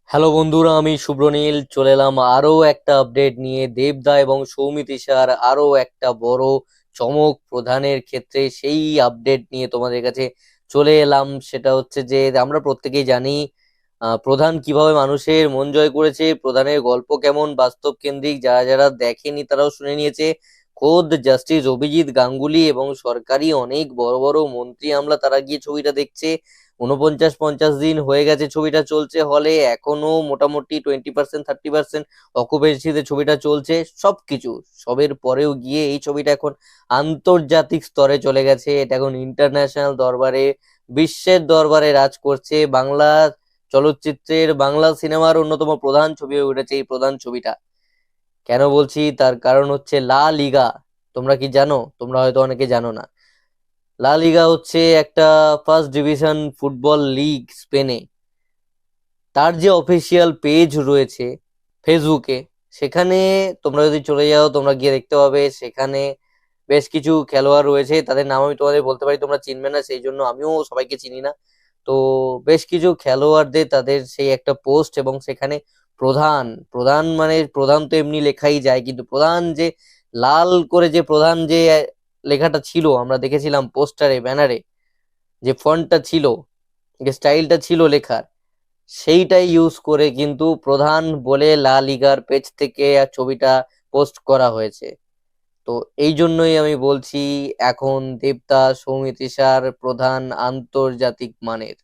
Hello বন্ধুরা, আমি শুভ্রনীল চলে এলাম আরো একটা আপডেট নিয়ে। দেবদা এবং সৌমিত্রিষার আরো একটা বড় চমক প্রধানের ক্ষেত্রে, সেই আপডেট নিয়ে তোমাদের কাছে চলে এলাম। সেটা হচ্ছে যে আমরা প্রত্যেকেই জানি প্রধান কিভাবে মানুষের মন জয় করেছে, প্রধানের গল্প কেমন বাস্তব কেন্দ্রিক। যারা যারা দেখেনি তারাও শুনে নিয়েছে। খোদ জাস্টিস অভিজিৎ গাঙ্গুলি এবং সরকারি অনেক বড় বড় মন্ত্রী আমলা তারা গিয়ে ছবিটা দেখছে। 49-50 দিন হয়ে গেছে ছবিটা চলছে হলে, এখনো মোটামুটি 20%-30% অকুপেন্সিতে ছবিটা চলছে। সবকিছু সবের পরেও গিয়ে এই ছবিটা এখন আন্তর্জাতিক স্তরে চলে গেছে। এটা এখন ইন্টারন্যাশনাল দরবারে, বিশ্বের দরবারে রাজ করছে। বাংলা চলচ্চিত্রের, বাংলা সিনেমার অন্যতম প্রধান ছবি হয়ে উঠেছে এই প্রধান ছবিটা। কেন বলছি তার কারণ হচ্ছে লা লিগা। তোমরা কি জানো? তোমরা হয়তো অনেকে জানো না। লা লিগা হচ্ছে একটা ফার্স্ট ডিভিশন ফুটবল লিগ স্পেনে। তার যে অফিসিয়াল পেজ রয়েছে ফেসবুকে, সেখানে তোমরা যদি চলে যাও তোমরা গিয়ে দেখতে পাবে সেখানে বেশ কিছু খেলোয়াড় রয়েছে। তাদের নাম আমি তোমাদের বলতে পারি, তোমরা চিনবে না, সেই জন্য আমিও সবাইকে চিনি না। তো বেশ কিছু খেলোয়াড়দের তাদের সেই একটা পোস্ট, এবং সেখানে প্রধান, প্রধান মানে প্রধান তো এমনি লেখাই যায়, কিন্তু প্রধান যে লাল করে যে প্রধান যে লেখাটা ছিল আমরা দেখেছিলাম পোস্টারে, ব্যানারে, যে ফন্টটা ছিল, যে স্টাইলটা ছিল লেখার, সেইটাই ইউজ করে কিন্তু প্রধান বলে লা লিগার পেজ থেকে ছবিটা পোস্ট করা হয়েছে। তো এই জন্যই আমি বলছি এখন দেবদাস সৌমিত্রিষার প্রধান আন্তর্জাতিক মানের।